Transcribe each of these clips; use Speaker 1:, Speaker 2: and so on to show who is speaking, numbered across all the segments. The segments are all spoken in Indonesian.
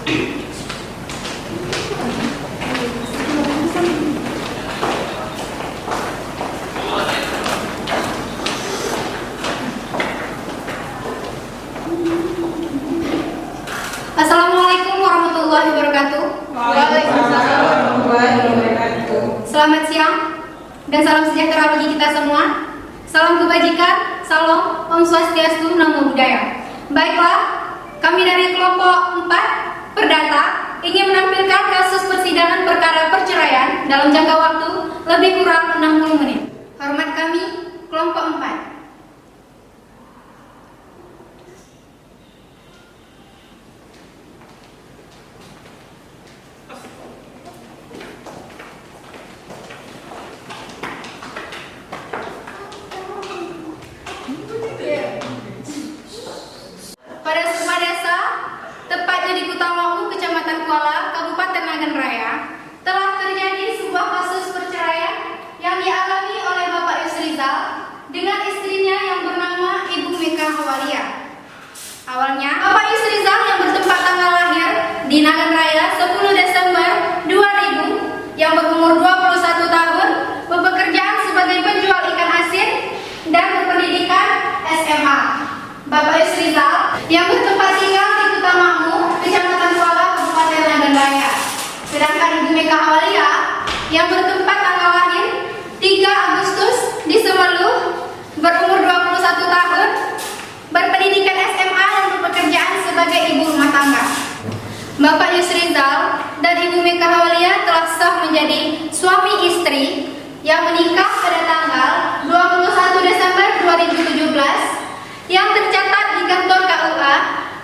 Speaker 1: Assalamualaikum warahmatullahi wabarakatuh.
Speaker 2: Waalaikumsalam warahmatullahi wabarakatuh.
Speaker 1: Selamat siang dan salam sejahtera bagi kita semua. Salam kebajikan, salam Om Swastiastu, Namo Buddhaya. Baiklah, kami dari kelompok 4 Perdata ingin menampilkan kasus persidangan perkara perceraian dalam jangka waktu lebih kurang 60 menit. Hormat kami, kelompok 4. Pada sebuah desa, tepatnya di Kutawamu, Kecamatan Kuala, Kabupaten Nagan Raya, telah terjadi sebuah kasus perceraian yang dialami oleh Bapak Yusrizal dengan istrinya yang bernama Ibu Meka Hawalia. Awalnya, Bapak Yusrizal yang bertempat tanggal lahir di Nagan Raya 10 Desember 2000 yang berumur 21 tahun, bepekerjaan sebagai penjual ikan asin dan berpendidikan SMA. Bapak Yusrizal yang bertempat tinggal di Kutamakmu, Kecamatan Kuala, Kabupaten Nagan Raya. Sedangkan Ibu Meka Hawalia yang bertempat tanggal lahir 3 Agustus di Semeluh, berumur 21 tahun, berpendidikan SMA dan berpekerjaan sebagai ibu rumah tangga. Bapak Yusrizal dan Ibu Meka Hawalia telah sah menjadi suami istri yang menikah pada tanggal 21 Desember 2017 yang tercatat di kantor KUA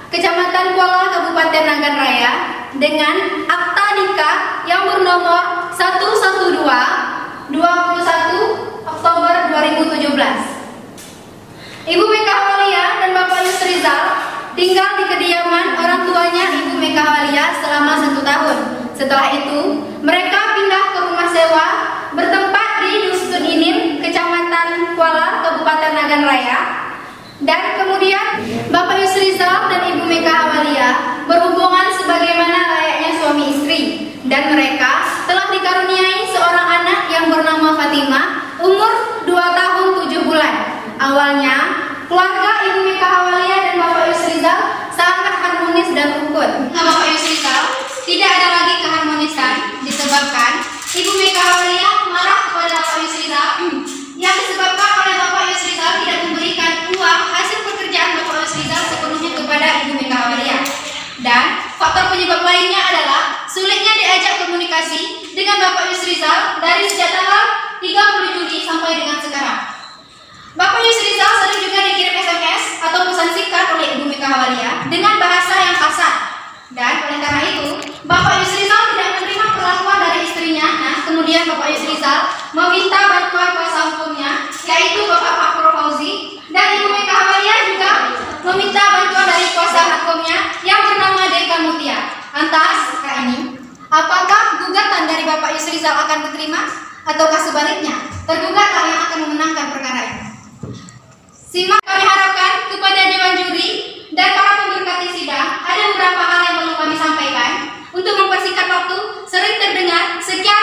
Speaker 1: Kecamatan Kuala, Kabupaten Nagan Raya dengan akta nikah yang bernomor 112 21 Oktober 2017. Ibu Meka Hawalia dan Bapak Yusrizal tinggal di kediaman orang tuanya Ibu Meka Hawalia selama 1 tahun. Setelah itu, mereka pindah ke rumah sewa bertempat di Dusun Inin, Kecamatan Kuala, Kabupaten Nagan Raya. Dan kemudian Bapak Yusrizal dan Ibu Meka Hawalia berhubungan sebagaimana layaknya suami istri, dan mereka telah dikaruniai seorang anak yang bernama Fatimah, umur 2 tahun 7 bulan. Awalnya, keluarga Ibu Meka Hawalia dan Bapak Yusrizal sangat harmonis dan rukun. Bapak Yusrizal tidak ada lagi keharmonisan disebabkan Ibu Meka Hawalia marah kepada Bapak Yusrizal yang disebabkan oleh Bapak Yusrizal tidak memberikan uang hasil pekerjaan Bapak Yusrizal sepenuhnya kepada Ibu Meka Hawalia. Dan faktor penyebab lainnya adalah sulitnya diajak komunikasi dengan Bapak Yusrizal dari sejak tanggal 30 Juli sampai dengan sekarang. Bapak Yusrizal sering juga dikirim SMS atau pesan singkat oleh Ibu Meka Hawalia dengan bahasa yang kasar. Dan oleh karena itu, Bapak Yusrizal tidak menerima perlakuan dari istrinya. Nah, kemudian Bapak Yusrizal meminta bantuan kuasa hukumnya, yaitu Bapak Fakro Fauzi, dan Ibu Meka Hawalia juga meminta bantuan dari kuasa hukumnya yang bernama Deka Mutia. Lantas, ini, apakah gugatan dari Bapak Yusrizal akan diterima ataukah sebaliknya tergugatlah yang akan memenangkan perkara ini? Simak, kami harapkan kepada Dewan Juri dan para pemberkati sidang ada beberapa hal yang perlu kami sampaikan untuk mempersingkat waktu. Sering terdengar sekian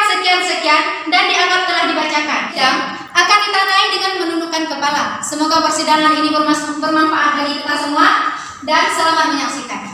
Speaker 1: dan dianggap telah dibacakan dan akan ditandai dengan menundukkan kepala. Semoga persidangan ini bermanfaat bagi kita semua dan selamat menyaksikan.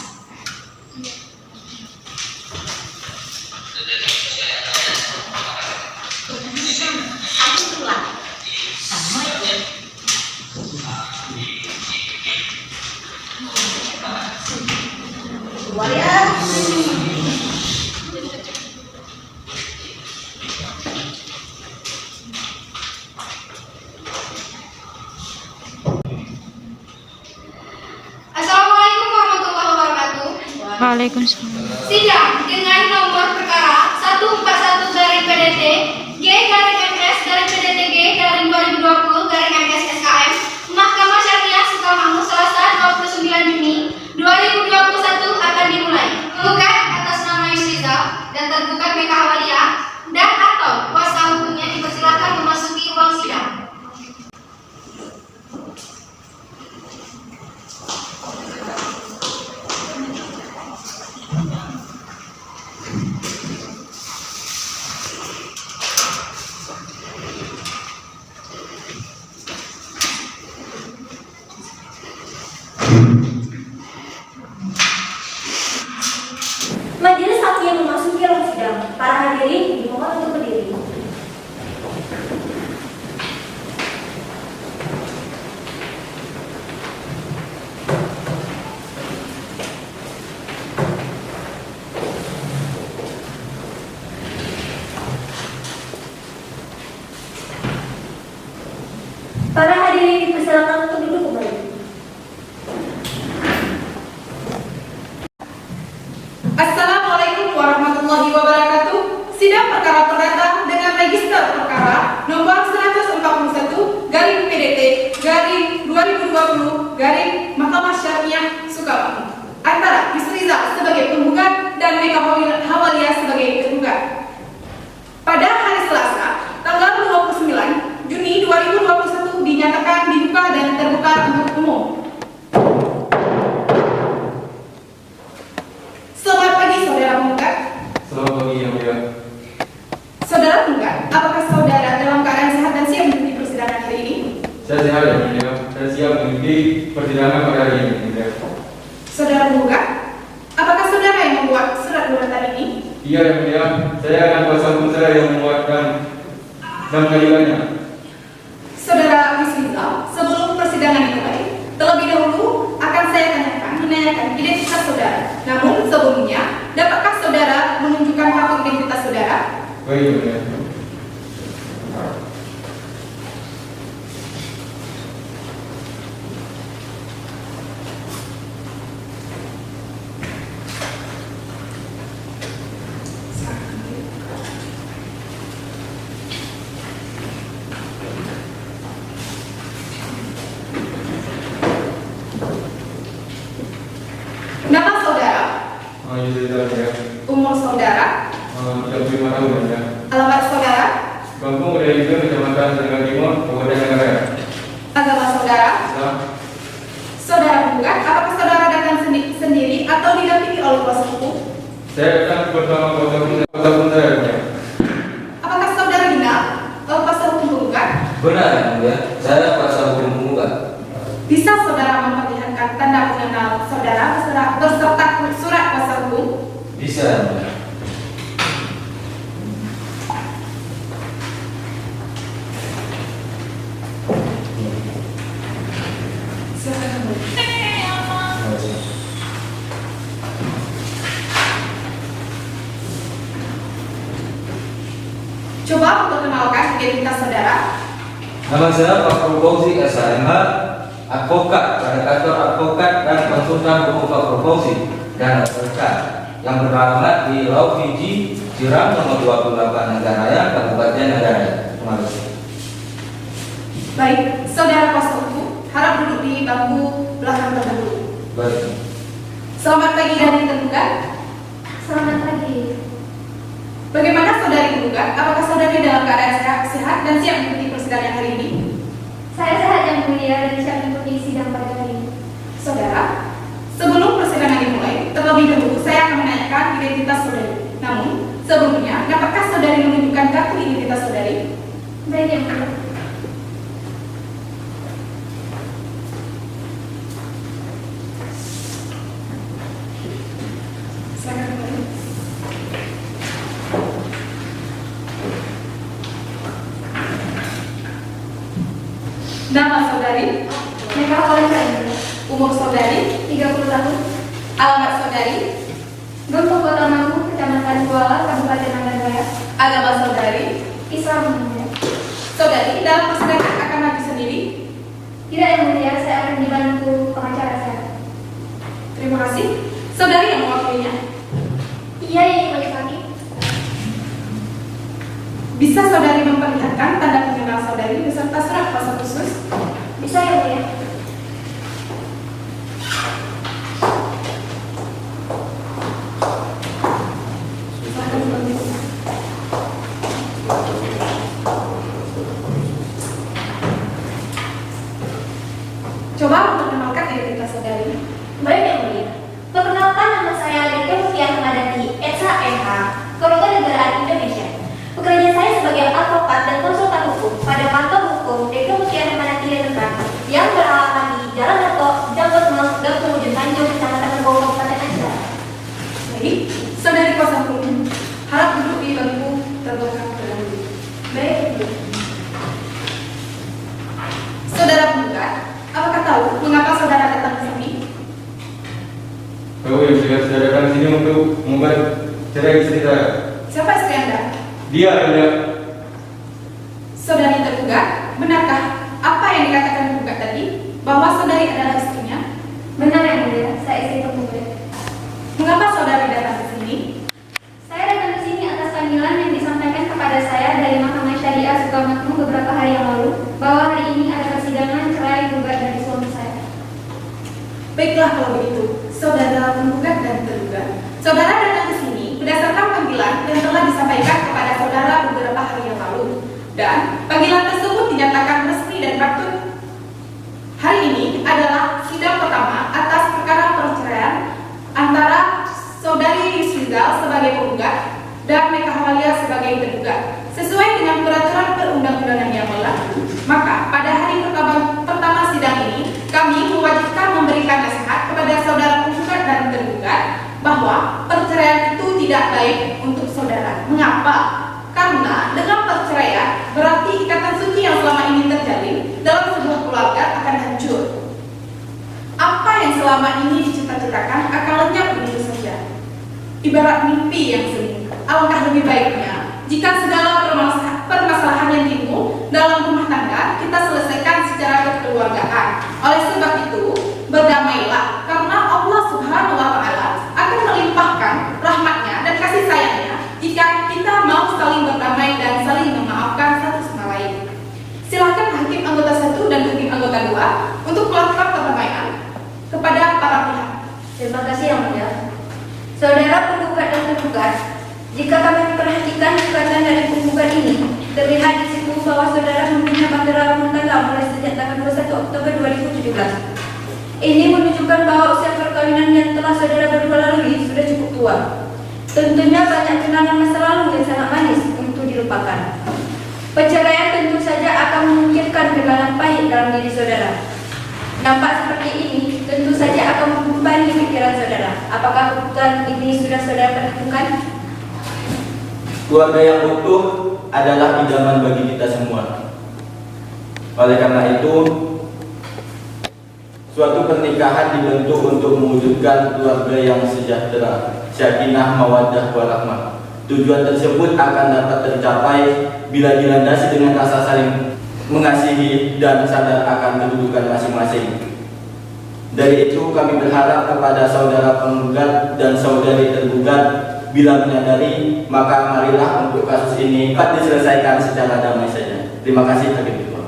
Speaker 1: Assalamualaikum warahmatullahi wabarakatuh.
Speaker 3: Waalaikumsalam.
Speaker 1: Sidang dengan nomor perkara 141/PDT G/MS/PDTG/2020/MS SKM Mahkamah Syariah Sukamakmur Selasa 29 Juni 2021 akan dimulai. Tergugat atas nama Yusrizal dan tergugat Meka Hawalia dan atau kuasa hukumnya dipersilakan memasuki ruang sidang.
Speaker 2: perkara perdata dengan register perkara nomor 141 garing PDT garing 2020 garing Mahkamah Syariah Sukabumi antara Yusri Rizal sebagai penggugat dan Meka Hawalia sebagai tergugat. Pada hari Selasa, tanggal 29 Juni 2021 dinyatakan dibuka dan terbuka untuk umum. Selamat pagi saudara penggugat.
Speaker 3: Selamat pagi yang mulia.
Speaker 2: Saudara penggugat, apakah saudara dalam keadaan sehat dan siap mengikuti persidangan hari ini?
Speaker 3: Saya sehat yang mulia dan siap mengikuti persidangan pada hari ini yang mulia.
Speaker 2: Saudara penggugat, apakah saudara yang membuat surat gugatan ini?
Speaker 3: Iya yang mulia, saya akan kuasa hukum saya yang membuat dan mengajukannya.
Speaker 2: Saudara Rizal, sebelum persidangan dimulai, terlebih dahulu akan saya menanyakan identitas saudara. Namun sebelumnya, dapatkah saudara menunjukkan kartu identitas saudara?
Speaker 3: Baik yang mulia.
Speaker 2: Nama saudara,
Speaker 3: Yusri Rizal ya.
Speaker 2: umur saudara,
Speaker 3: 35 tahun yang mulia.
Speaker 2: alamat saudara,
Speaker 3: Kampung Raya Hijau, Kecamatan Tegal Timur, Kabupaten Nagara.
Speaker 2: agama saudara.
Speaker 3: Islam.
Speaker 2: Saudara penggugat, apakah saudara datang sendiri atau didampingi oleh kuasa hukum?
Speaker 3: Saya datang bersama kuasa hukum saya yang mulia.
Speaker 2: Apakah saudara kenal kuasa hukum penggugat?
Speaker 4: Benar yang mulia, saya kuasa hukum penggugat.
Speaker 2: Bisa saudara memperlihatkan tanda pengenal saudara beserta surat kuasa hukum?
Speaker 4: Bisa yang mulia.
Speaker 2: Silakan. Coba memperkenalkan identitas saudara.
Speaker 4: Nama saya Pak Fauzi SHMH, advokat pada kantor advokat dan konsultan hukum Pak Fauzi dan advokat yang beralamat di Laut Fiji, Jirang nomor 28 Negaraya, Kabupaten Negaraya. Terima kasih.
Speaker 2: Baik, saudara kuasa hukum, harap duduk di bangku belakang terdahulu.
Speaker 4: Baik.
Speaker 2: Selamat pagi dari tergugat.
Speaker 1: Selamat pagi.
Speaker 2: Bagaimana saudari tergugat? Apakah saudari dalam keadaan sehat dan siap mengikuti persidangan hari ini?
Speaker 1: Saya sehat yang mulia dan siap mengikuti sidang pada hari ini.
Speaker 2: Saudara, sebelum persidangan dimulai, terlebih dahulu saya akan menanyakan identitas saudari. Namun, sebelumnya, dapatkah saudari menunjukkan kartu identitas saudari?
Speaker 1: Baik yang mulia.
Speaker 2: Silakan kembali. Nama saudari,
Speaker 1: Meka Hawalia yang mulia.
Speaker 2: umur saudari,
Speaker 1: 30 tahun.
Speaker 2: alamat saudari,
Speaker 1: Gunung Kota Magu, Kecamatan Kuala, Kabupaten Nagara.
Speaker 2: agama saudari.
Speaker 1: Islam yang mulia.
Speaker 2: Saudari dalam persidangan akan maju sendiri.
Speaker 1: Tidak yang mulia, saya akan dibantu pengacara saya.
Speaker 2: Terima kasih. Saudari yang mewakilinya.
Speaker 1: Iya yang majelis hakim.
Speaker 2: Bisa saudari memperlihatkan tanda pengenal saudari beserta surat kuasa khusus?
Speaker 1: Bisa yang mulia.
Speaker 2: Silakan kembali. Coba memperkenalkan identitas saudari.
Speaker 1: Baik yang mulia. Perkenalkan, nama saya Dede Mutia Hamadati, SHMH, Kewarganegaraan Indonesia. Pekerjaan saya sebagai advokat dan konsultan hukum pada kantor hukum Dede Mutia Hamadati Letekan yang beralamat di Jalan Dato' Jambot Mas, Gang Ujung Tanjung, Kecamatan Bogor, Kabupaten Aceh.
Speaker 2: Baik, saudari kuasa hukum, harap duduk di bangku terbelakang terlebih.
Speaker 1: Baik yang mulia.
Speaker 2: Saudara penggugat, apakah tahu mengapa saudara datang ke sini?
Speaker 3: Tahu yang mulia, saya datang sini untuk membuat cerai istri saya.
Speaker 2: Siapa istri Anda?
Speaker 3: Dia yang mulia.
Speaker 2: Saudari tergugat, benarkah apa yang dikatakan tergugat tadi bahwa saudari adalah istrinya?
Speaker 1: Benar yang mulia, saya istri penggugat.
Speaker 2: Mengapa saudari datang ke sini?
Speaker 1: Saya datang ke sini atas panggilan yang disampaikan
Speaker 2: Baiklah kalau begitu, saudara penggugat dan tergugat. Saudara datang ke sini berdasarkan panggilan yang telah disampaikan kepada saudara beberapa hari yang lalu. Dan panggilan tersebut dinyatakan resmi dan patut. Hari ini adalah sidang pertama atas perkara perceraian antara saudari Yusrizal sebagai penggugat dan Meka Hawalia sebagai tergugat. Sesuai dengan peraturan perundang-undangan yang berlaku, maka pada hari pertama sidang ini, kami mewajibkan memberikan nasihat kepada saudara penggugat dan tergugat bahwa perceraian itu tidak baik untuk saudara. Mengapa? Karena dengan perceraian berarti ikatan suci yang selama ini terjalin dalam sebuah keluarga akan hancur. Apa yang selama ini dicita-citakan akan lenyap begitu saja. Ibarat mimpi yang semu. Alangkah lebih baiknya jika segala permasalahan yang timbul dalam rumah tangga kita selesaikan secara kekeluargaan. Oleh sebab itu, berdamailah karena Allah Subhanahu wa Ta'ala akan melimpahkan rahmatnya dan kasih sayangnya jika kita mau saling berdamai dan saling memaafkan satu sama lain. Silakan hakim anggota 1 dan hakim anggota 2 untuk melakukan perdamaian kepada para pihak.
Speaker 1: Terima kasih Yang Mulia. Saudara penggugat dan tergugat, jika kami memperhatikan gugatan dari penggugat ini, terlihat di situ bahwa saudara mempunyai bahtera rumah tangga mulai sejak tanggal 21 Oktober 2017. Ini menunjukkan bahwa usia perkawinan yang telah saudara berdua lalui sudah cukup tua. Tentunya banyak kenangan masa lalu yang sangat manis untuk dilupakan. Perceraian tentu saja akan memungkinkan kenangan pahit dalam diri saudara. Nampak seperti ini, tentu saja akan membebani pikiran saudara. Apakah keputusan ini sudah saudara perhitungkan?
Speaker 4: Keluarga yang utuh adalah idaman bagi kita semua. Oleh karena itu, suatu pernikahan dibentuk untuk mewujudkan keluarga yang sejahtera, sakinah, mawaddah, warahmah. Tujuan tersebut akan dapat tercapai bila dilandasi dengan rasa saling mengasihi dan sadar akan kedudukan masing-masing. Dari itu kami berharap kepada saudara penggugat dan saudari tergugat, bila menyadari, maka marilah untuk kasus ini dapat diselesaikan secara damai saja. Terima kasih Hakim Ketua.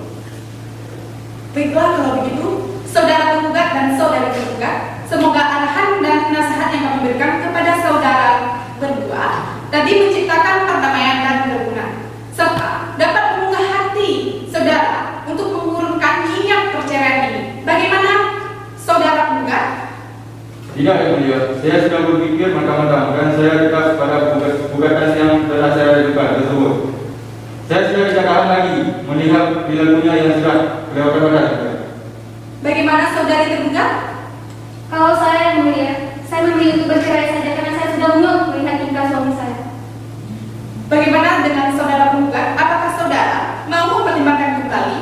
Speaker 2: Baiklah kalau begitu, saudara penggugat dan saudari tergugat, semoga arahan dan nasihat yang kami berikan kepada saudara berdua tadi menciptakan perdamaian dan kerukunan, serta dapat mengunggah hati saudara untuk mengurungkan minyak perceraian ini. Bagaimana saudara penggugat?
Speaker 3: Tidak, Yang Mulia. Saya sudah berpikir matang-matang dan saya dekat pada gugatan yang telah saya ajukan tersebut. Saya sudah tidak tahan lagi melihat perilakunya yang sudah kelewatan batas.
Speaker 2: Bagaimana saudari tergugat?
Speaker 1: Kalau saya Yang Mulia, saya memilih untuk bercerai saja karena saya sudah muak melihat tingkah suami saya.
Speaker 2: Bagaimana dengan saudara penggugat? Apakah saudara mau mempertimbangkan kembali?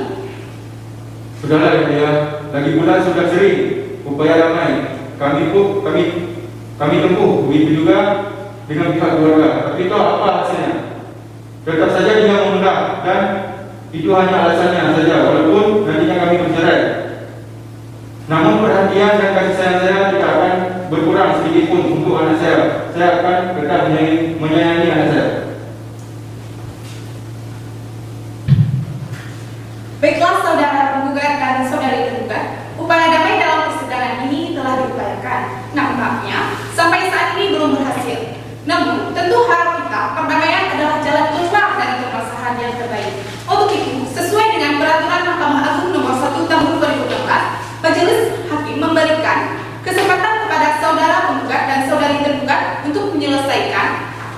Speaker 3: Sudahlah Yang Mulia. Lagi pula sudah sering upaya damai kami tempuh, begitu juga dengan pihak keluarga. Tapi tahu apa hasilnya? Tetap saja dia menolak dan itu hanya alasannya saja, walaupun nantinya kami bercerai. Namun perhatian dan kasih sayang saya tidak akan berkurang sedikit pun untuk anak saya. Saya akan tetap menyayangi anak saya.
Speaker 2: Baiklah saudara penggugat dan saudari tergugat, upaya damai dalam persidangan ini telah diupayakan. Nampaknya sampai saat ini belum berhasil. Namun tentu harap kita perdamaian adalah jalan keluar dari permasalahan yang terbaik. Untuk itu, sesuai dengan peraturan Mahkamah Agung Nomor 1 Tahun 2016, Majelis Hakim memberikan kesempatan kepada saudara penggugat dan saudari tergugat untuk menyelesaikan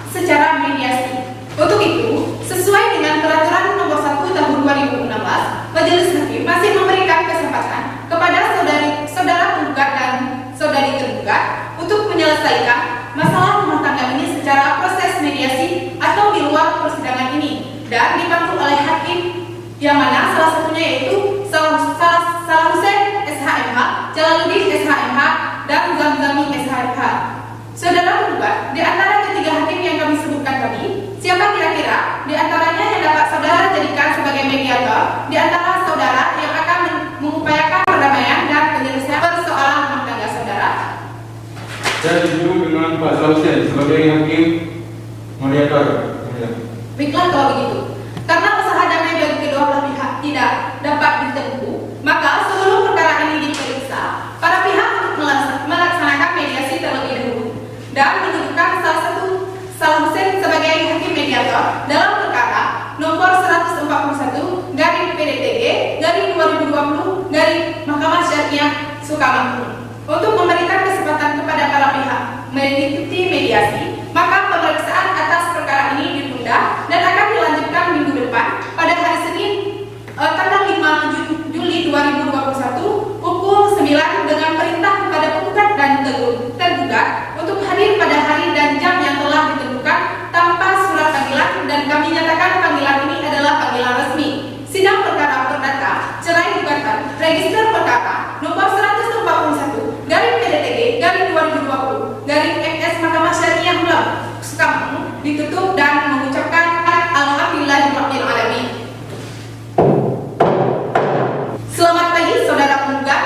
Speaker 2: secara mediasi. Untuk itu, sesuai dengan peraturan Nomor 1 Tahun 2016, Majelis Hakim masih memberikan kesempatan kepada saudara penggugat dan saudari tergugat untuk menyelesaikan masalah rumah tangga ini secara proses mediasi atau di luar persidangan ini dan dipandu oleh hakim yang mana salah satunya yaitu Salah Hussein SHMH, Jalaluddin SHMH, dan Zamzami SHMH. Saudara penggugat, di antara ketiga hakim yang kami sebutkan tadi, siapa kira-kira di antaranya yang dapat saudara jadikan sebagai mediator di antara saudara yang akan mengupayakan perdamaian dan penyelesaian persoalan rumah tangga saudara?
Speaker 3: Saya setuju dengan Pak Sausen sebagai hakim mediator.
Speaker 2: Baiklah kalau begitu. Karena usaha damai bagi kedua belah pihak tidak dapat ditempuh, maka sebelum perkara ini diperiksa, para pihak untuk menetapkan Salah Hussein sebagai hakim mediator dalam perkara nomor 141 garing PDTG garing 2020 garing Mahkamah Syariah Sukamakmur untuk memberikan kesempatan kepada para pihak mengikuti mediasi, maka pemeriksaan atas perkara ini ditunda dan akan dilanjutkan minggu depan pada hari Senin tanggal 5 Juli 2021 pukul 9 dengan perintah kepada penggugat dan tergugat untuk hadir pada hari dan jam yang telah ditentukan tanpa surat panggilan, dan kami nyatakan panggilan ini adalah panggilan resmi. Sidang perkara perdata cerai gugatan register perkara nomor 141 garing PDTG garing 2020 garing MS Mahkamah Syariah Sukamakmur ditutup dan mengucapkan alhamdulillahirabbil alamin. Selamat pagi saudara penggugat.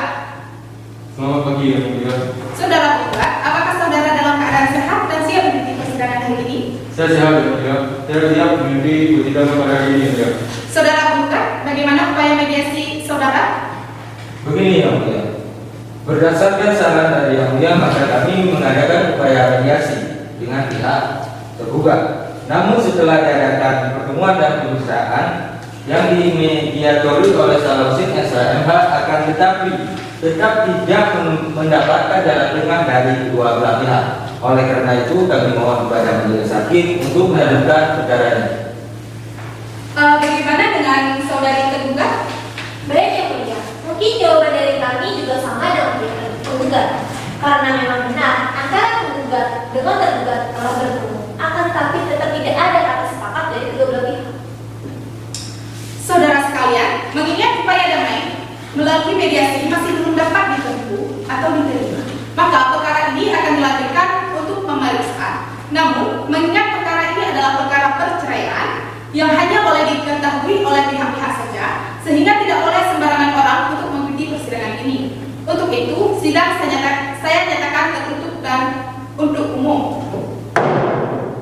Speaker 3: Selamat pagi yang mulia.
Speaker 2: Saudara penggugat, apakah saudara dalam keadaan sehat dan siap mengikuti persidangan hari ini?
Speaker 3: Saya sehat yang mulia. Saya siap mengikuti persidangan pada hari ini yang mulia.
Speaker 2: Saudara penggugat, bagaimana upaya mediasi saudara?
Speaker 4: Begini yang mulia, berdasarkan saran dari yang mulia maka kami mengadakan upaya mediasi dengan pihak tergugat. Namun setelah diadakan pertemuan dan pemeriksaan yang dimediatori oleh Salah Hussein SHMH akan tetap tidak mendapatkan jalan tengah dari kedua belah pihak. Oleh karena itu kami mohon kepada majelis hakim untuk menghadapkan perkara ini.
Speaker 2: Bagaimana dengan saudari tergugat?
Speaker 5: Baik yang mulia, mungkin jawaban dari kami juga sama dengan pihak penggugat. Karena memang benar antara penggugat dengan tergugat telah bertemu, akan tetapi tetap tidak ada kata sepakat dari kedua belah pihak.
Speaker 2: Saudara sekalian, mengingat upaya damai melalui mediasi masih belum dapat ditempuh atau diterima, maka perkara ini akan dilanjutkan untuk pemeriksaan. Namun, mengingat perkara ini adalah perkara perceraian yang hanya boleh diketahui oleh pihak-pihak saja, sehingga tidak boleh sembarangan orang untuk mengikuti persidangan ini. Untuk itu, sidang saya nyatakan tertutup dan untuk umum.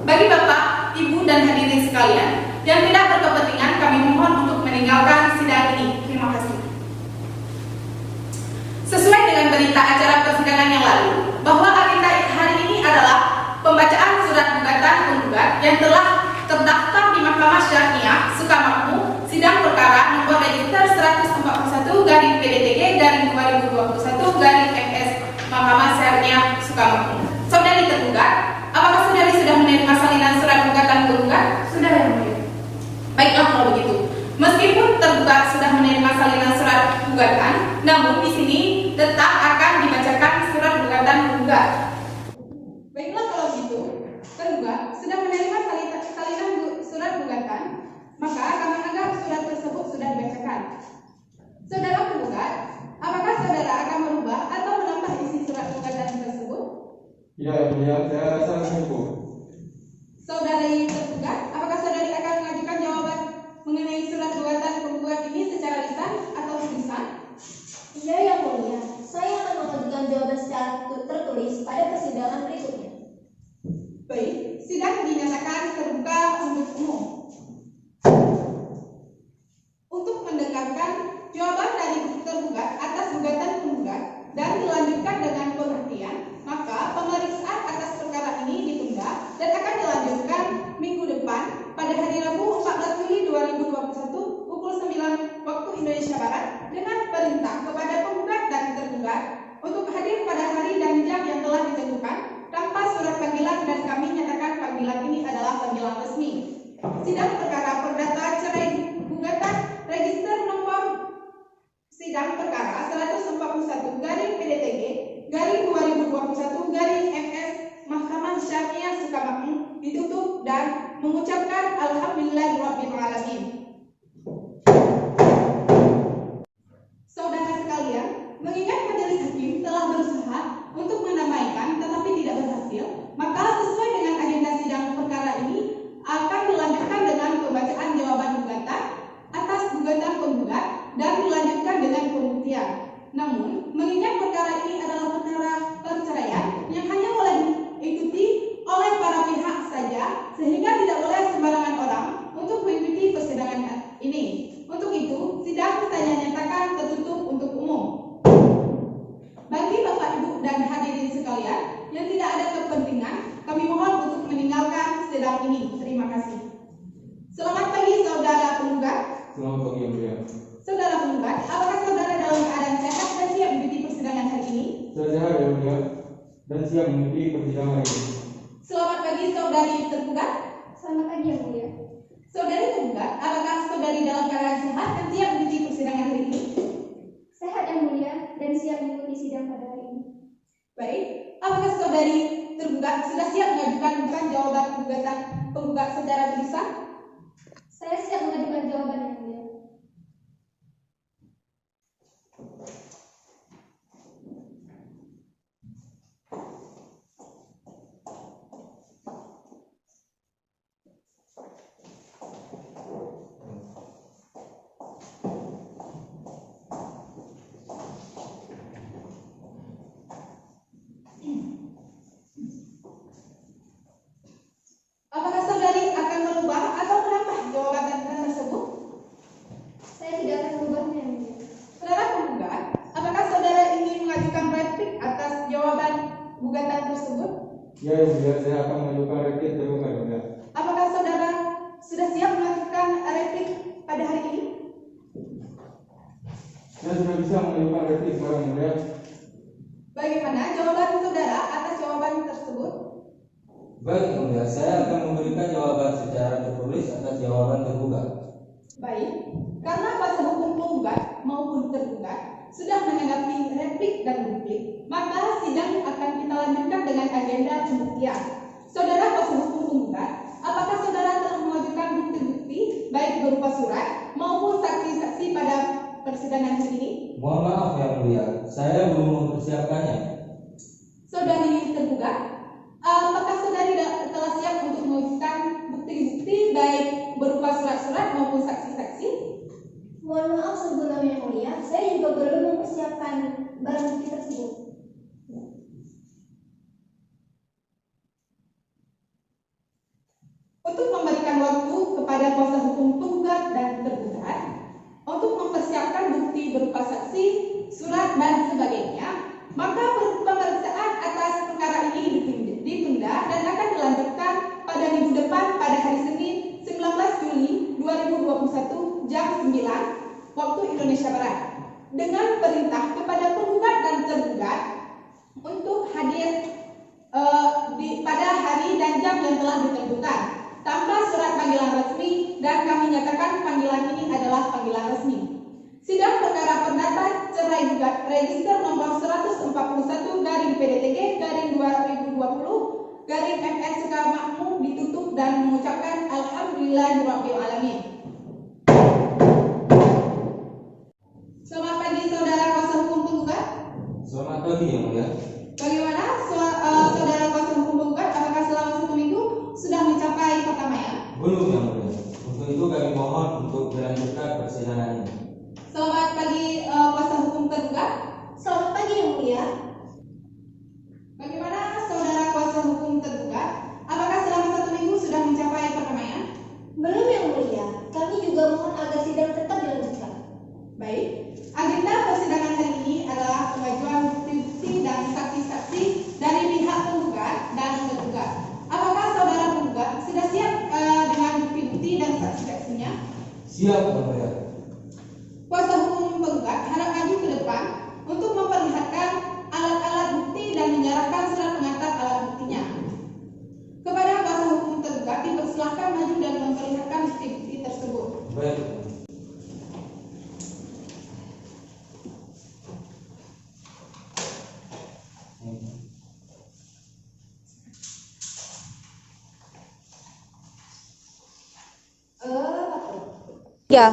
Speaker 2: Bagi Bapak, Ibu, dan hadirin sekalian yang tidak berkepentingan, kami mohon untuk meninggalkan sidang ini. Terima kasih. Sesuai dengan berita acara persidangan yang lalu, bahwa agenda hari ini adalah pembacaan surat gugatan penggugat yang telah terdaftar di Mahkamah Syariah Sukamakmur, sidang perkara nomor register 141 garing PDTG garing 2021 garing MS Mahkamah Syariah Sukamakmur. Saudari tergugat, apakah saudari sudah menerima salinan surat gugatan penggugat? Sudah, yang mulia. Baiklah kalau begitu. Meskipun tergugat sudah menerima salinan surat gugatan, namun di sini tetap akan dibacakan surat gugatan penggugat. Baiklah kalau begitu, tergugat sudah menerima salinan surat gugatan, maka kami anggap surat tersebut sudah dibacakan. Saudara penggugat, apakah saudara akan merubah atau menambah isi surat gugatan tersebut?
Speaker 3: Ya, yang mulia, saya rasa cukup.
Speaker 2: Saudari tergugat, apakah saudari akan mengajukan jawaban mengenai surat gugatan penggugat ini secara lisan atau tulisan?
Speaker 5: Iya yang mulia, saya akan mengajukan jawaban secara tertulis pada persidangan berikutnya.
Speaker 2: Baik, sidang dinyatakan terbuka untuk umum. Untuk mendengarkan jawaban dari tergugat atas gugatan penggugat dan dilanjutkan dengan pengertian, maka pemeriksaan atas perkara ini ditunda dan akan dilanjutkan minggu depan pada hari Rabu 14 Juli 2021 pukul 9 waktu Indonesia Barat dengan perintah kepada penggugat dan tergugat untuk hadir pada hari dan jam yang telah ditentukan tanpa surat panggilan, dan kami nyatakan panggilan ini adalah panggilan resmi. Sidang perkara perdata cerai gugatan register nomor sidang perkara 141 garing PDTG garing 2021 garing MS Mahkamah Syariah Sukamakmur ditutup dan mengucapkan alhamdulillahirabbil alamin. Saudara sekalian, mengingat majelis hakim telah berusaha untuk mendamaikan tetapi tidak berhasil, maka sesuai dengan agenda sidang perkara ini akan dilanjutkan dengan pembacaan jawaban gugatan atas gugatan penggugat dan dilanjutkan dengan pembuktian. Namun, mengingat perkara ini adalah perkara perceraian yang hanya boleh diikuti oleh para pihak saja, sehingga tidak boleh
Speaker 3: Selamat pagi Yang Mulia.
Speaker 2: Saudara penggugat, apakah saudara dalam keadaan sehat dan siap mengikuti persidangan hari ini?
Speaker 3: Saya sehat Yang Mulia dan siap mengikuti persidangan ini.
Speaker 2: Selamat pagi saudari tergugat.
Speaker 1: Selamat pagi Yang Mulia.
Speaker 2: Saudari tergugat, apakah saudari dalam keadaan sehat dan siap mengikuti persidangan hari ini?
Speaker 1: Sehat Yang Mulia dan siap mengikuti sidang pada hari ini.
Speaker 2: Baik, apakah saudari tergugat sudah siap mengajukan jawaban gugatan penggugat secara tulisan?
Speaker 1: Saya siap mengajukan jawaban Yang Mulia.
Speaker 2: Apakah saudari akan merubah atau menambah jawaban tersebut?
Speaker 1: Saya tidak akan mengubahnya Yang Mulia.
Speaker 2: Saudara penggugat, apakah saudara ingin mengajukan replik atas jawaban gugatan tersebut?
Speaker 3: Ya Yang Mulia, saya akan mengajukan replik tergugat Yang Mulia.
Speaker 2: Apakah saudara sudah siap mengajukan replik pada hari ini?
Speaker 3: Saya sudah bisa mengajukan replik sekarang Yang Mulia.
Speaker 2: Bagaimana jawaban saudara atas jawaban tersebut?
Speaker 4: Baik Yang Mulia, saya akan memberikan jawaban secara tertulis atas jawaban tergugat.
Speaker 2: Baik, karena kuasa hukum penggugat maupun tergugat sudah menanggapi replik dan duplik, maka sidang akan kita lanjutkan dengan agenda pembuktian. Saudara kuasa hukum penggugat, apakah saudara telah mengajukan bukti-bukti baik berupa surat maupun saksi-saksi pada persidangan hari ini?
Speaker 4: Mohon maaf Yang Mulia, saya belum mempersiapkannya.
Speaker 2: Saudari tergugat, apakah saudari telah siap untuk mengajukan bukti-bukti baik berupa surat-surat maupun saksi-saksi?
Speaker 1: Mohon maaf sebelumnya Yang Mulia, saya juga belum mempersiapkan barang bukti tersebut.
Speaker 2: Untuk memberikan waktu kepada kuasa hukum penggugat dan tergugat untuk mempersiapkan bukti berupa saksi, surat, dan sebagainya, maka pemeriksaan atas perkara ini ditunda dan akan dilanjutkan pada minggu depan pada hari Senin 19 Juli 2021 jam 9 waktu Indonesia Barat dengan perintah kepada penggugat dan tergugat untuk hadir pada hari dan jam yang telah ditentukan tanpa surat panggilan resmi, dan kami nyatakan panggilan ini adalah panggilan resmi. Sidang perkara perdata cerai gugat register nomor 141-PDTG-2020-MS Sukamakmur ditutup dan mengucapkan Alhamdulillahirrahmanirrahim. Selamat pagi saudara kuasa hukum penggugat.
Speaker 4: Selamat pagi Yang Mulia.
Speaker 2: Bagaimana saudara kuasa hukum penggugat, apakah selama 1 minggu sudah mencapai pertamaian?
Speaker 4: Belum Yang Mulia. Untuk itu kami mohon untuk dilanjutkan persidangan ini.
Speaker 2: Selamat pagi kuasa hukum tergugat.
Speaker 5: Selamat pagi Yang Mulia.
Speaker 2: Bagaimana saudara kuasa hukum tergugat? Apakah selama 1 minggu sudah mencapai pertamaian?
Speaker 5: Belum Yang Mulia, kami juga mohon agar sidang tetap dilanjutkan.
Speaker 2: Baik, agenda persidangan hari ini adalah pengajuan bukti-bukti dan saksi-saksi dari pihak penggugat dan tergugat. Apakah saudara penggugat sudah siap dengan bukti-bukti dan saksi-saksinya?
Speaker 4: Siap Yang Mulia.
Speaker 2: Kuasa hukum penggugat harap maju ke depan untuk memperlihatkan alat-alat bukti dan menyerahkan surat pengantar alat buktinya. Kepada kuasa hukum tergugat dipersilahkan maju dan memperlihatkan bukti-bukti tersebut.
Speaker 4: Baik.
Speaker 5: Ya.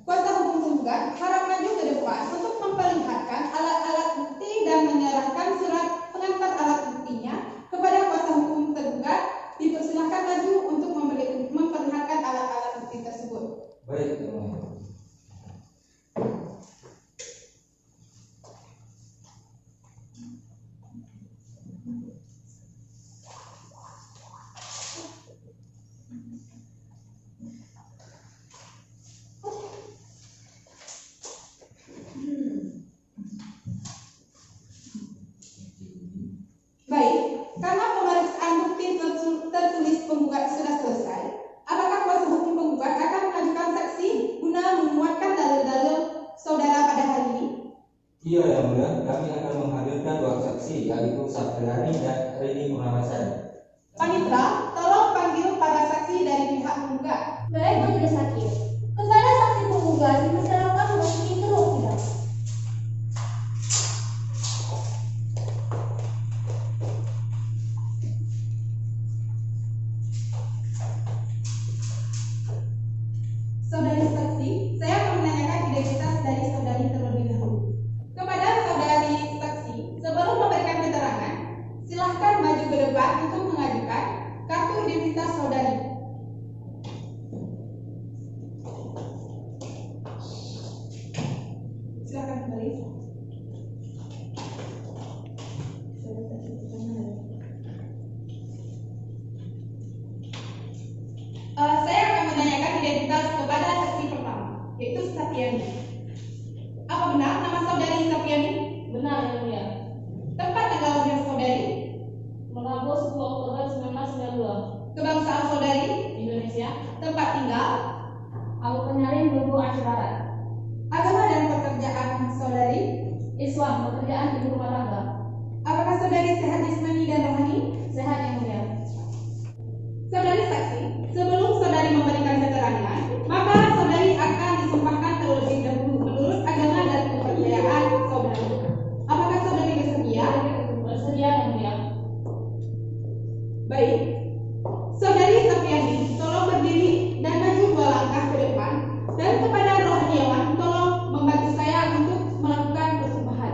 Speaker 2: Kuasa hukum penggugat harap maju ke depan untuk memperlihatkan alat-alat bukti dan menyerahkan surat pengantar alat buktinya. Kepada kuasa hukum tergugat dipersilahkan maju untuk memperlihatkan alat-alat bukti tersebut.
Speaker 4: Baik Yang Mulia. saksi yaitu Sapriani dan Rini Muhammad.
Speaker 2: Panitra, tolong panggil para saksi dari pihak penggugat.
Speaker 5: Baik, Majelis Hakim. Kepada saksi penggugat dipersilakan memasuki ruang sidang.
Speaker 2: Saudari saksi, saya akan menanyakan identitas dari saudari terlebih dahulu. Kepada saudari saksi, sebelum memberikan keterangan, silahkan maju ke depan untuk mengajukan kartu identitas saudari. Silahkan kembali. Saya akan menanyakan identitas kepada saksi pertama, yaitu Sapriani. Apa benar nama saudari Sapriani?
Speaker 6: Benar, Yang Mulia.
Speaker 2: Tempat tanggal lahir saudari?
Speaker 6: Rabu 10 Oktober 1992.
Speaker 2: Kebangsaan saudari?
Speaker 6: Indonesia.
Speaker 2: Tempat tinggal?
Speaker 6: Abu Penyarin, Bumbu, Aceh Barat.
Speaker 2: Agama dan pekerjaan saudari?
Speaker 6: Islam, pekerjaan ibu rumah tangga.
Speaker 2: Apakah saudari sehat jasmani dan rohani?
Speaker 6: Sehat, Yang Mulia.
Speaker 2: Saudari saksi, sebelum saudari memberikan keterangan, maka saudari akan disumpahkan terlebih dahulu menurut agama dan kepercayaan saudari. Apakah saudari bersedia?
Speaker 6: Bersedia, Yang Mulia.
Speaker 2: Baik. Saudari Sapriani, tolong berdiri dan maju 2 langkah ke depan. Dan kepada rohaniawan, tolong membantu saya untuk melakukan persumpahan.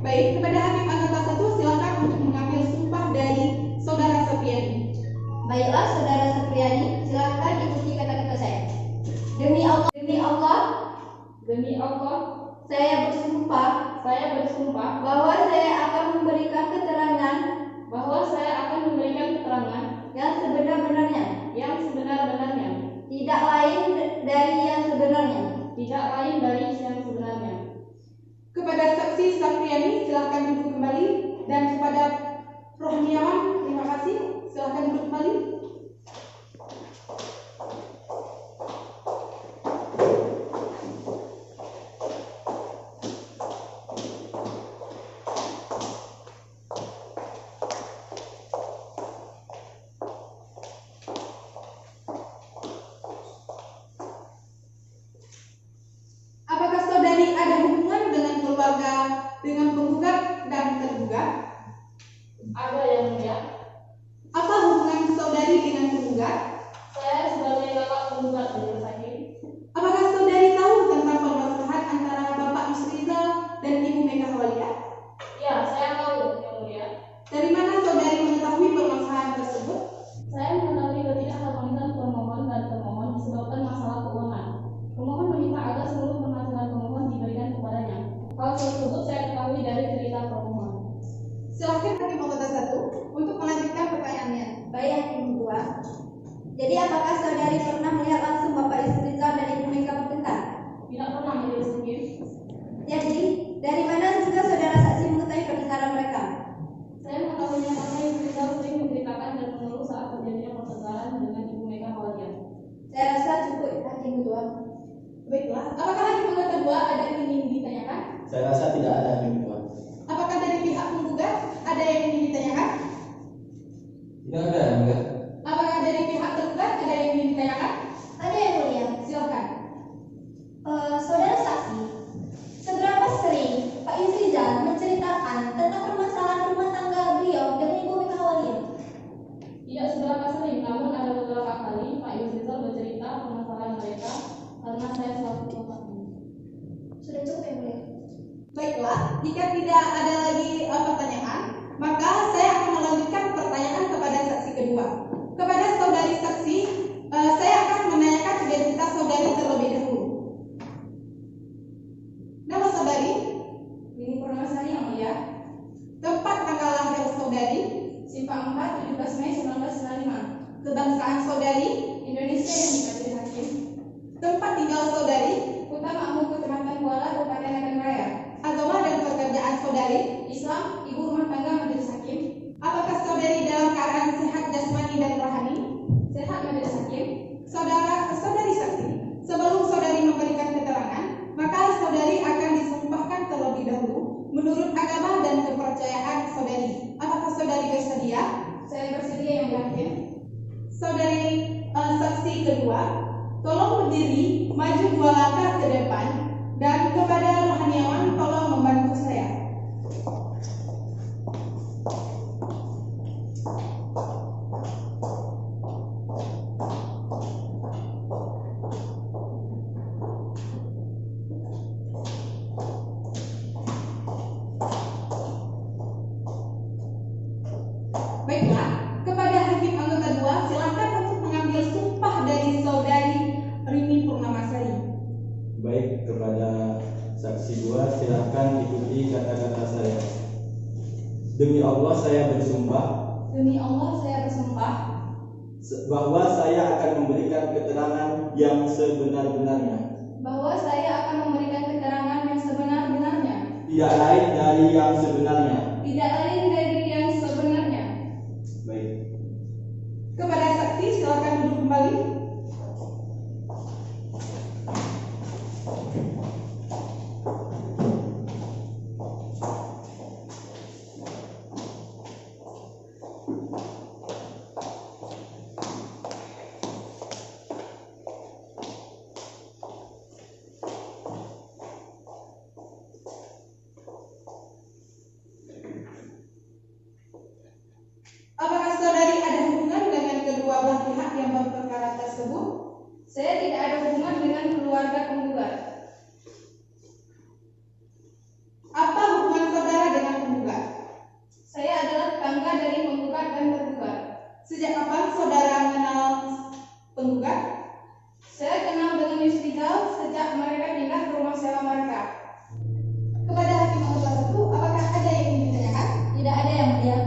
Speaker 2: Baik, kepada hakim anggota 1 silakan untuk mengambil sumpah dari saudara Sapriani.
Speaker 1: Baiklah, saudara Sapriani, silakan ikuti kata-kata saya. Demi Allah,
Speaker 6: Demi Allah,
Speaker 1: saya bersumpah bahwa saya akan memberikan keterangan
Speaker 6: bahwa saya akan memberikan keterangan
Speaker 1: yang sebenar-benarnya,
Speaker 6: yang sebenar-benarnya,
Speaker 1: tidak lain dari yang sebenarnya.
Speaker 6: tidak lain dari yang sebenarnya.
Speaker 2: Kepada saksi Sapriani silakan duduk kembali, dan kepada rohaniawan terima kasih, silakan duduk kembali. Apakah saudari ada hubungan dengan keluarga, dengan penggugat dan tergugat?
Speaker 6: Ada, Yang Mulia.
Speaker 2: Apa hubungan saudari dengan penggugat?
Speaker 6: Saya sebagai kakak penggugat Majelis Hakim.
Speaker 2: Apakah saudari tahu tentang permasalahan antara Bapak Yusrizal dan Ibu Mega Hawalia?
Speaker 6: Ya, saya tahu, Yang Mulia.
Speaker 2: Dari mana saudari mengetahui permasalahan tersebut?
Speaker 6: Saya mengetahui ketidakharmonisan pemohon dan termohon disebabkan masalah keuangan. Pemohon meminta agar seluruh penghasilan pemohon diberikan kepadanya. Hal tersebut saya ketahui dari cerita pemohon.
Speaker 2: Silakan hakim anggota 1 untuk melanjutkan pertanyaannya.
Speaker 1: Baik, Hakim Ketua. Jadi apakah saudari pernah melihat langsung Bapak Yusrizal dan Ibu Mega bertengkar?
Speaker 6: Tidak pernah Majelis Hakim.
Speaker 1: Jadi, dari mana juga saudara saksi mengetahui pertengkaran mereka?
Speaker 6: Saya mengetahuinya karena Ibu Mega sering menceritakan dan mengeluh saat terjadinya pertengkaran dengan Ibu Mega Hawalia.
Speaker 1: Saya rasa cukup, Hakim Ketua.
Speaker 2: Baiklah, apakah hakim anggota 2 ada yang ingin ditanyakan?
Speaker 7: Saya rasa tidak ada, Hakim Ketua.
Speaker 2: Apakah dari pihak penggugat ada yang ingin ditanyakan?
Speaker 4: Tidak ada, Yang Mulia.
Speaker 2: Apakah dari pihak tergugat ada yang ingin ditanyakan?
Speaker 1: Ada yang mulia.
Speaker 2: Silakan.
Speaker 1: Saudara saksi, seberapa sering Pak Yusrizal menceritakan tentang permasalahan rumah tangga beliau dengan Ibu Mega Hawalia?
Speaker 6: Tidak seberapa sering, namun ada beberapa kali Pak Yusrizal bercerita permasalahan mereka karena saya selalu tempatnya.
Speaker 1: Sudah cukup, Yang mulia.
Speaker 2: Baiklah, jika tidak ada lagi pertanyaan, maka saya akan melanjutkan pertanyaan kepada saksi kedua. Kepada saudari saksi, saya akan menanyakan identitas saudari terlebih dahulu. Nama saudari?
Speaker 6: Ini Purnamasari, Yang Mulia.
Speaker 2: Tempat tanggal lahir saudari?
Speaker 6: Simpang 4, 17 Mei 1995.
Speaker 2: Kebangsaan saudari?
Speaker 6: Indonesia yang Majelis Hakim.
Speaker 2: Tempat tinggal saudari?
Speaker 6: Kota Makmur, Kecamatan Kuala, Kabupaten Akan Raya.
Speaker 2: Agama dan pekerjaan saudari?
Speaker 6: Islam, ibu rumah tangga Majelis Hakim.
Speaker 2: Apakah saudari dalam keadaan sehat jasmani dan rohani?
Speaker 6: Sehat Majelis Hakim.
Speaker 2: Saudari saksi, sebelum saudari memberikan keterangan, menurut agama dan kepercayaan saudari. Apakah saudari bersedia?
Speaker 6: Saya bersedia yang mulia.
Speaker 2: Saudari saksi kedua, tolong berdiri maju 2 langkah ke depan dan kepada rohaniawan tolong membantu saya. Baiklah, kepada hakim anggota 2 silakan untuk mengambil sumpah dari saudari Rini Purnamasari.
Speaker 7: Baik, kepada saksi 2 silakan ikuti kata-kata saya. Demi Allah saya bersumpah
Speaker 6: Demi Allah saya bersumpah
Speaker 7: bahwa saya akan memberikan keterangan yang sebenar-benarnya,
Speaker 6: bahwa saya akan memberikan keterangan yang sebenar-benarnya,
Speaker 7: tidak lain dari yang sebenarnya.
Speaker 6: tidak lain dari yang sebenarnya.
Speaker 7: Baik.
Speaker 2: Kepada saksi silakan duduk kembali. Apakah saudari ada hubungan dengan kedua belah pihak yang berperkara tersebut?
Speaker 6: Saya tidak ada hubungan dengan keluarga penggugat.
Speaker 2: Apa hubungan saudara dengan penggugat?
Speaker 6: Saya adalah tetangga dari penggugat dan tergugat.
Speaker 2: Sejak kapan saudara mengenal penggugat?
Speaker 6: Saya kenal dengan Yus Rizal sejak mereka pindah ke rumah sewa mereka.
Speaker 2: Kepada hakim anggota 1, apakah ada yang ingin ditanyakan?
Speaker 6: Tidak ada yang mulia.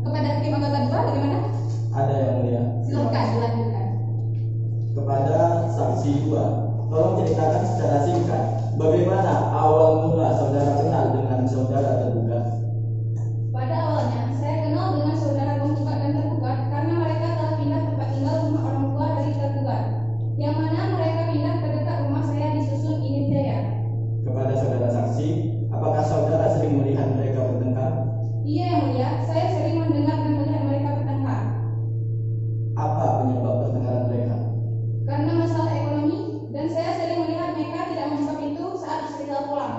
Speaker 6: Kepada hakim anggota 2 bagaimana?
Speaker 7: Ada yang mulia.
Speaker 6: Silakan dilanjutkan.
Speaker 7: Kepada saksi 2, tolong ceritakan secara singkat bagaimana awal mula saudara kenal dengan saudara tergugat.
Speaker 6: Pada awalnya, saya kenal dengan saudara penggugat dan tergugat karena mereka telah pindah tempat tinggal rumah orang tua dari tergugat, yang mana mereka pindah ke dekat rumah saya di Susun Init Jaya.
Speaker 7: Kepada saudara saksi, apakah saudara sering melihat mereka bertengkar?
Speaker 6: Iya yang mulia, saya sering mendengar dan melihat mereka bertengkar.
Speaker 7: Apa penyebab pertengkaran mereka?
Speaker 6: Karena masalah ekonomi, dan saya sering melihat mereka tidak membuka pintu saat Rizal pulang.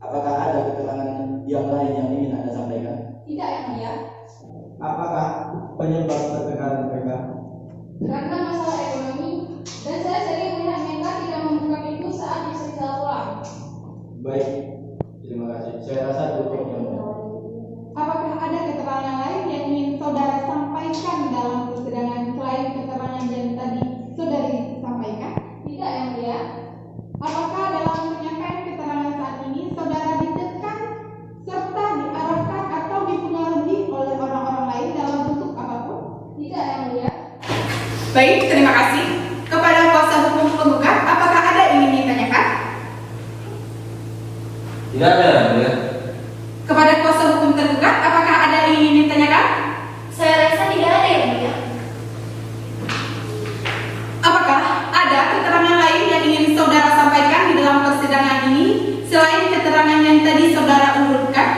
Speaker 7: Apakah ada keterangan yang lain yang ingin Anda sampaikan?
Speaker 6: Tidak yang mulia,
Speaker 7: Apakah penyebab pertengkaran mereka?
Speaker 6: karena masalah ekonomi, dan saya sering melihat mereka tidak membuka pintu saat Rizal pulang.
Speaker 7: Baik, terima kasih. Saya rasa cukup yang mulia.
Speaker 2: Apakah ada keterangan lain yang ingin saudara sampaikan dalam persidangan selain keterangan yang tadi saudari sampaikan?
Speaker 6: Tidak yang mulia,
Speaker 2: Apakah dalam penyampaian keterangan saat ini saudara ditekan serta diarahkan atau dipengaruhi oleh orang-orang lain dalam bentuk apapun?
Speaker 6: tidak yang mulia.
Speaker 2: Baik, terima kasih. Kepada kuasa hukum penggugat, apakah ada yang ingin ditanyakan?
Speaker 4: Tidak ada yang mulia.
Speaker 2: Kepada kuasa hukum tergugat, apakah ada yang ingin ditanyakan?
Speaker 5: Saya rasa tidak ada yang mulia.
Speaker 2: Apakah ada keterangan lain yang ingin saudara sampaikan di dalam persidangan ini selain keterangan yang tadi saudara urutkan?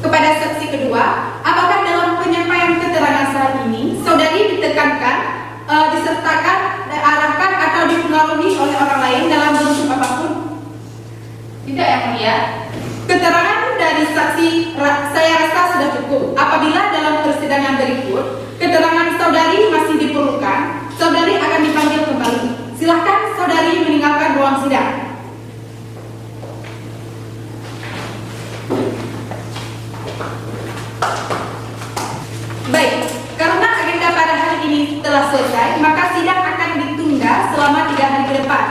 Speaker 2: Kepada saksi kedua, apakah dalam penyampaian keterangan saat ini saudari ditekankan, disertakan, diarahkan atau dipengaruhi oleh orang lain dalam bentuk apapun?
Speaker 1: Tidak yang mulia.
Speaker 2: Keterangan dari saksi saya rasa sudah cukup. Apabila dalam persidangan berikut keterangan saudari masih diperlukan, saudari akan dipanggil kembali. Silahkan saudari meninggalkan ruang sidang. Baik, karena agenda pada hari ini telah selesai, maka sidang akan ditunda selama 3 hari ke depan.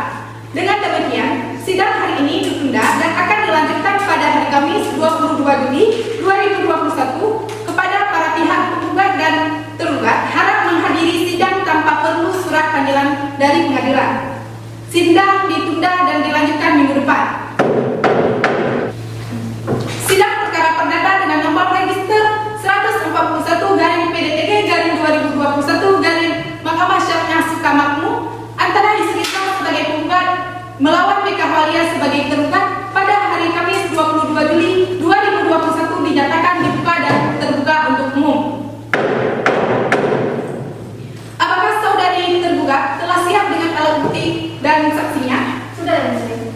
Speaker 2: Dengan demikian, sidang hari ini ditunda dan akan dilanjutkan bahwa Meka Hawalia sebagai tergugat pada hari Kamis 22 Juli 2021 dinyatakan dibuka dan terbuka untuk umum. Apakah saudari tergugat telah siap dengan alat bukti dan saksinya?
Speaker 1: Sudah, Yang Mulia.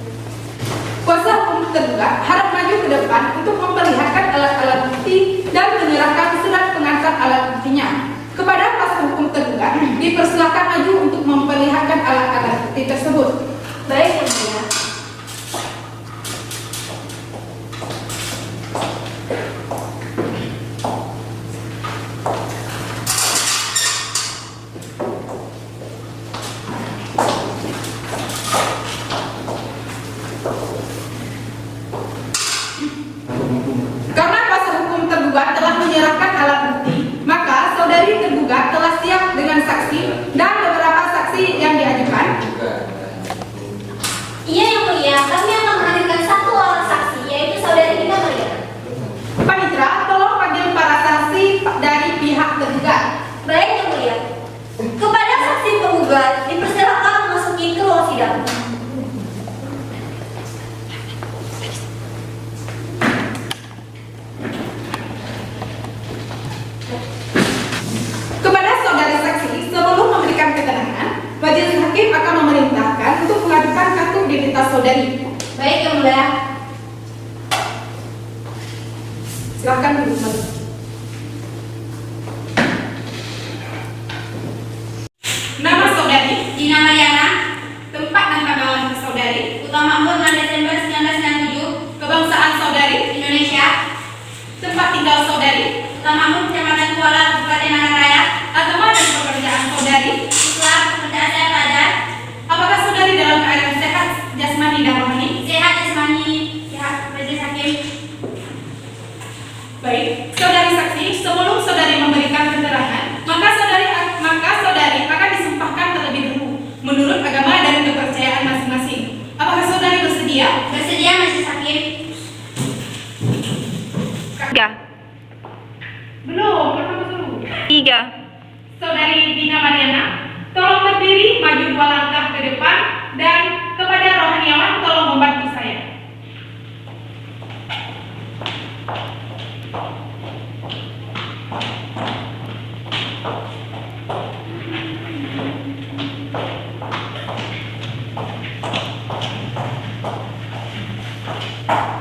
Speaker 2: Kuasa hukum tergugat harap maju ke depan untuk memperlihatkan alat-alat bukti dan menyerahkan surat pengantar alat buktinya. Kepada kuasa hukum tergugat, dipersilakan maju untuk memperlihatkan alat-alat bukti tersebut.
Speaker 5: Baik, Yang Mulia.
Speaker 2: Karena kuasa hukum tergugat telah menyerahkan alat bukti, maka saudari tergugat telah siap dengan saksi dan beberapa saksi yang diajukan.
Speaker 5: Iya, Yang Mulia, kami akan menghadirkan satu orang saksi, yaitu saudari Dina Mariana.
Speaker 2: Panitra, tolong panggil para saksi dari pihak tergugat.
Speaker 5: Baik, Yang Mulia. Kepada saksi penggugat, dipersilakan memasuki ke ruang sidang.
Speaker 2: Kepada saudari saksi, sebelum memberikan keterangan, majelis hakim akan memerintahkan untuk mengajukan kartu identitas saudari.
Speaker 1: Baik, Yang Mulia.
Speaker 2: Silakan duduk kembali. Nama saudari,
Speaker 1: Dina Mariana,
Speaker 2: tempat dan tanggal lahir saudari,
Speaker 1: utama umur 6 Desember 1997,
Speaker 2: kebangsaan saudari,
Speaker 1: Indonesia,
Speaker 2: tempat tinggal saudari,
Speaker 1: utama umur Kecamatan Kuala, Kabupaten Anak Raya,
Speaker 2: agama dan pekerjaan saudari.
Speaker 1: Islam, pekerjaan saya pelajar,
Speaker 2: Apakah saudari dalam keadaan sehat jasmani dan rohani?
Speaker 1: sehat jasmani, sehat majelis hakim.
Speaker 2: Baik, saudari saksi, sebelum saudari memberikan keterangan, maka saudari akan disumpahkan terlebih dahulu menurut agama dan kepercayaan masing-masing. Apakah saudari bersedia?
Speaker 1: Bersedia majelis hakim?
Speaker 2: Belum, pertama dulu.
Speaker 1: 3.
Speaker 2: Saudari Dina Mariana, tolong berdiri maju 2 langkah ke depan dan kepada rohaniawan tolong membantu saya.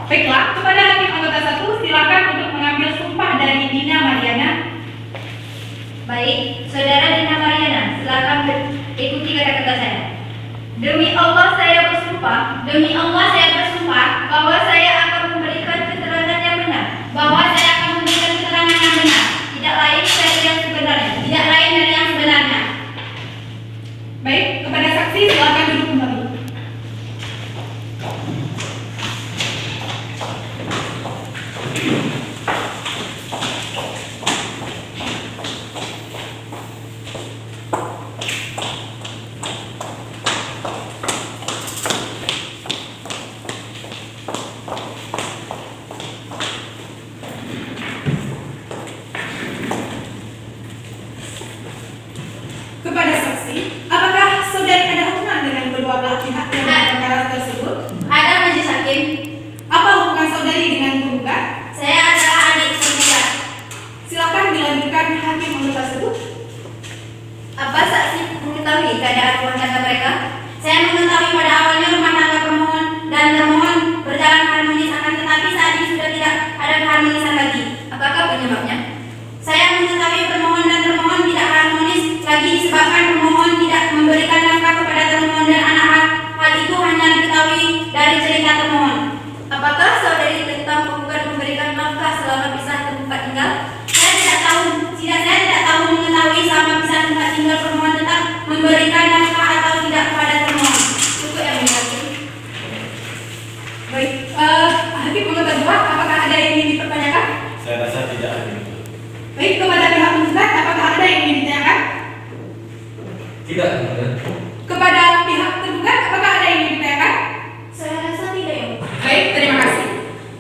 Speaker 2: Baiklah, kepada hakim anggota 1 silakan untuk mengambil sumpah dari Dina Mariana.
Speaker 1: Baik, saudara Dina Mariana, silakan ikuti kata-kata saya. Demi Allah saya bersumpah bahwa saya akan memberikan keterangan yang benar, tidak lain dari yang sebenarnya.
Speaker 2: Baik, kepada saksi silakan duduk kembali. Kepada saksi, apakah saudari ada hubungan dengan kedua belah pihak yang dalam perkara tersebut?
Speaker 1: Ada majelis hakim.
Speaker 2: Apa hubungan saudari dengan tergugat?
Speaker 1: Saya adalah adik tergugat.
Speaker 2: Silakan dilanjutkan hakim untuk tersebut.
Speaker 1: Apa saksi mengetahui keadaan rumah tangga mereka? Saya mengetahui pada awalnya rumah tangga pemohon dan termohon berjalan harmonis, akan tetapi saat ini sudah tidak ada keharmonisan lagi. Apakah penyebabnya? Saya mengetahui permohon dan termohon tidak harmonis lagi disebabkan pemohon tidak memberikan nafkah kepada termohon dan anak. Hal itu hanya diketahui dari cerita termohon. Apakah saudari tentang penggugat memberikan nafkah selama pisah tempat tinggal? Saya tidak tahu mengetahui selama pisah tempat tinggal permohon tetap memberikan nafkah atau tidak kepada termohon. Cukup yang dihakim.
Speaker 2: Baik, hakim anggota 2, apakah ada yang ingin dipertanyakan?
Speaker 8: Saya rasa tidak ada.
Speaker 2: Baik, kepada pihak penggugat, apakah ada yang ingin ditanyakan?
Speaker 4: Tidak, Yang Mulia.
Speaker 2: Kepada pihak tergugat, apakah ada yang ingin ditanyakan?
Speaker 5: Saya rasa tidak, Yang Mulia.
Speaker 2: Baik, terima kasih.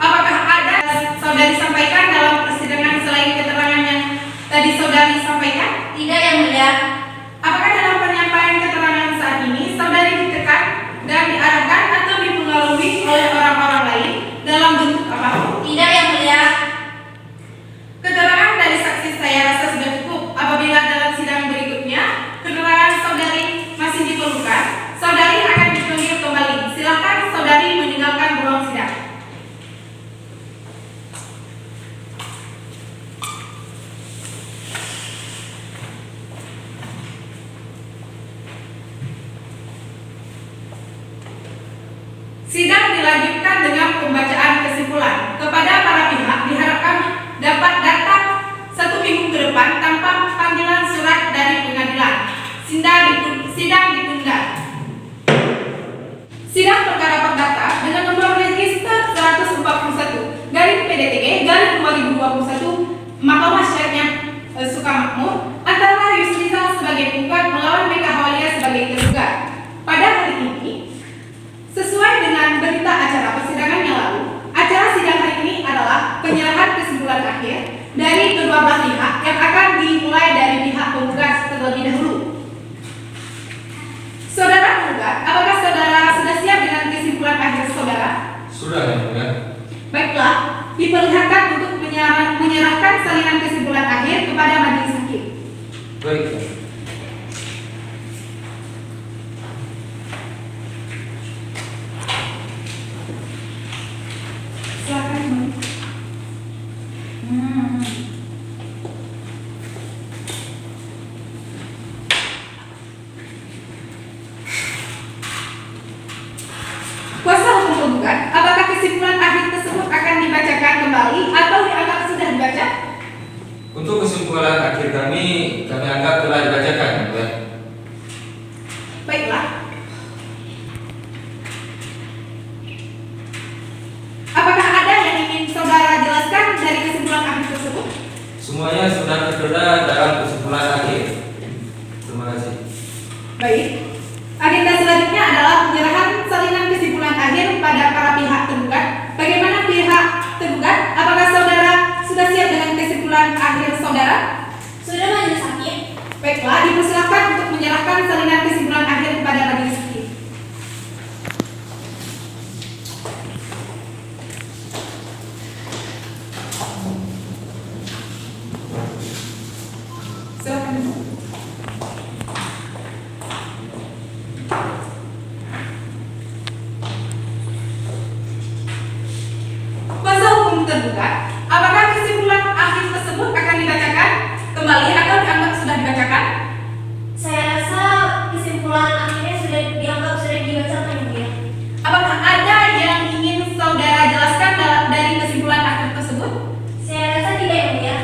Speaker 2: Apakah ada saudari sampaikan dalam persidangan selain keterangan yang tadi saudari sampaikan?
Speaker 1: Tidak, Yang Mulia.
Speaker 2: Apakah dalam penyampaian keterangan saat ini saudari ditekan dan diarahkan Sidang dilanjutkan dengan pembacaan kesimpulan. Kepada para pihak diharapkan dapat datang 1 minggu ke depan tanpa panggilan surat dari pengadilan. Sidang ditunda. Sidang perkara perdata dengan nomor register 141 garing PDTG garing 2021 Mahkamah Syariah Sukamakmur antara Yusrizal sebagai penggugat melawan BK Hawalia sebagai tergugat. Pada hari ini, sesuai dengan berita acara persidangan yang lalu, acara sidang hari ini adalah penyerahan kesimpulan akhir dari kedua belah pihak yang akan dimulai dari pihak penggugat terlebih dahulu. Saudara penggugat, apakah saudara sudah siap dengan kesimpulan akhir saudara?
Speaker 4: Sudah ya mulia.
Speaker 2: Baiklah, diperlihatkan untuk menyerahkan salinan kesimpulan akhir kepada majelis hakim.
Speaker 4: Baik.
Speaker 2: Silakan. Kuasa hukum penggugat, apakah kesimpulan akhir tersebut akan dibacakan kembali atau dianggap sudah dibaca?
Speaker 4: Untuk kesimpulan akhir kami anggap telah dibacakan ya.
Speaker 2: Baiklah. Apakah ada yang ingin saudara jelaskan dari kesimpulan akhir tersebut?
Speaker 4: Semuanya sudah tertera dalam kesimpulan akhir. Terima kasih.
Speaker 2: Baik. Agenda selanjutnya adalah penyerahan salinan kesimpulan akhir pada para pihak tergugat. Bagaimana pihak tergugat? Apakah saudara sudah siap dengan kesimpulan akhir saudara?
Speaker 5: Sudah majelis hakim.
Speaker 2: Baiklah, dipersilakan untuk menyerahkan salinan kesimpulan akhir kepada majelis hakim. Silakan. Kuasa hukum tergugat, apakah kesimpulan akhir tersebut akan dibacakan kembali atau dianggap sudah dibacakan?
Speaker 5: Saya rasa kesimpulan akhirnya sudah dianggap sudah dibacakan ya mulia.
Speaker 2: Apakah ada yang ingin saudara jelaskan dari kesimpulan akhir tersebut?
Speaker 5: Saya rasa tidak ya mulia.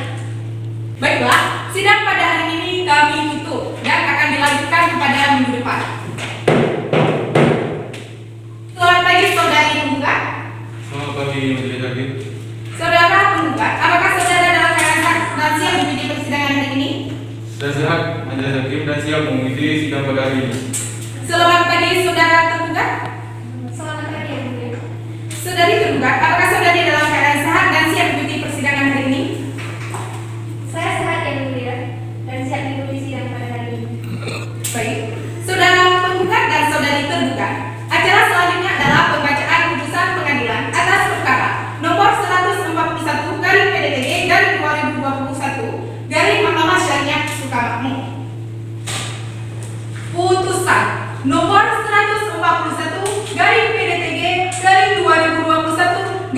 Speaker 2: Baiklah, sidang pada hari ini kami tutup dan akan dilanjutkan pada minggu depan. Selamat pagi saudari penggugat.
Speaker 3: Selamat pagi majelis hakim.
Speaker 2: Saudara penggugat, apakah saudara dalam keadaan dan siap mengikuti persidangan hari ini?
Speaker 3: Sudah sehat majelis hakim dan siap mengikuti sidang pada hari ini.
Speaker 2: Selamat pagi saudara tergugat.
Speaker 5: Selamat pagi ya mulia.
Speaker 2: Saudari tergugat, apakah saudari dalam keadaan sehat dan siap mengikuti persidangan hari ini?
Speaker 5: Saya sehat ya mulia dan siap mengikuti sidang pada hari ini.
Speaker 2: Baik, saudara penggugat dan saudari tergugat, acara selanjutnya adalah pembacaan putusan pengadilan atas perkara nomor 141 garing PDTG garing 2021 garing Mahkamah Syariah Sukamakmur. Putusan nomor 141 garing PDTG garing 2021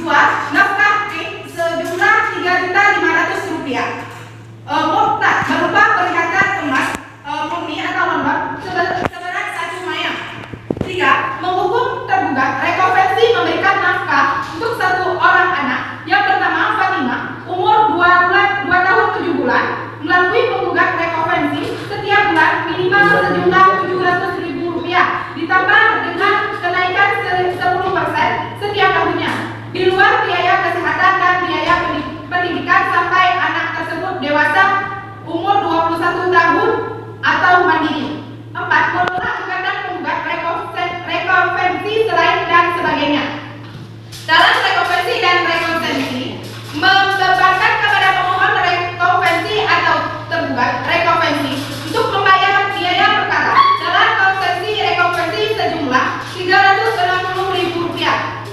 Speaker 2: Dua, nafkah sejumlah Rp3.500.000. Muhtar berupa perhiasan emas murni atau lembab seberat 1 mayang. Tiga, menghukum tergugat rekonvensi memberikan nafkah untuk 1 orang anak yang bernama Fatimah, umur 2 tahun 7 bulan, melalui penggugat rekonvensi setiap bulan minimal sejumlah Rp700.000 ditambah dengan kenaikan 10% setiap tahunnya, di luar biaya kesehatan dan biaya pendidikan sampai anak tersebut dewasa umur 21 tahun atau mandiri. 4. Menolak gugatan penggugat rekonvensi selain dan sebagainya. Dalam rekonvensi dan rekonvensi membebankan kepada pemohon rekonvensi atau tergugat rekonvensi untuk membayar biaya perkara dalam konvensi rekonvensi sejumlah Rp360.000.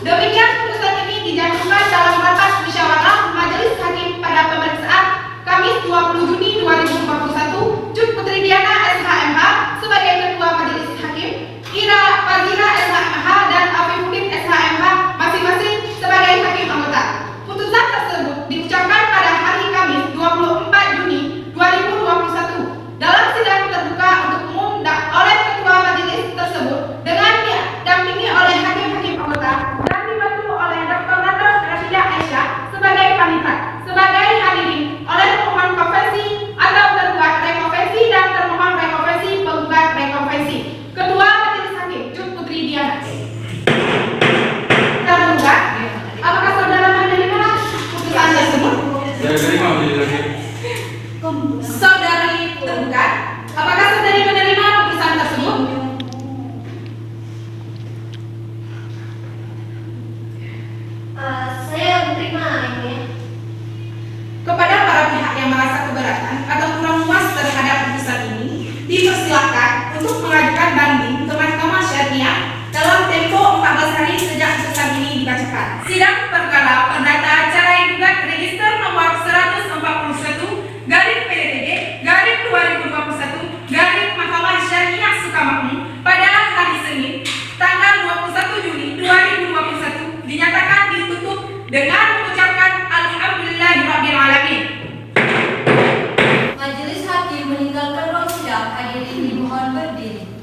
Speaker 2: Demikian putusan ini dijatuhkan dalam rapat musyawarah Majelis Hakim pada pemeriksaan Kamis 20 Juni 2021. Cut Putri Diana SHMH sebagai Ketua Majelis Hakim, Ira Fazila SHMH dan Afifuddin SHMH masing-masing sebagai Hakim Anggota. Putusan tersebut diucapkan pada hari Kamis 24 Juni 2021 dalam sidang terbuka untuk umum oleh Ketua Majelis tersebut dengan didampingi oleh Hakim-Hakim Anggota dan dibantu oleh Dr. Nados Rashidah Aisyah sebagai panitia. Sebagai hadirin oleh pemohon konvensi atau tergugat rekonvensi dan termohon rekonvensi penggugat rekonvensi. Ketua Majelis Hakim Cut Putri Diana. Tergugat, apakah saudara menerima putusan tersebut?
Speaker 3: Saya terima Majelis Hakim.
Speaker 2: Saudari tergugat, apakah saudari menerima putusan tersebut?
Speaker 5: Saya menerima ini.
Speaker 2: Kepada para pihak yang merasa keberatan atau kurang puas terhadap putusan ini, dipersilakan untuk mengajukan banding ke Mahkamah Syariah dalam tempo 14 hari sejak putusan ini dibacakan. Sidang perkara perdata acara gugat register nomor 141/PDTG/2021 Mahkamah Syariah Sukamakmur pada hari Senin tanggal 21 Juli 2021 dinyatakan ditutup dengan mengucapkan Alhamdulillahirrabbilalamin.
Speaker 5: Majelis Hakim meninggalkan ruang sidang, hadirin dimohon berdiri.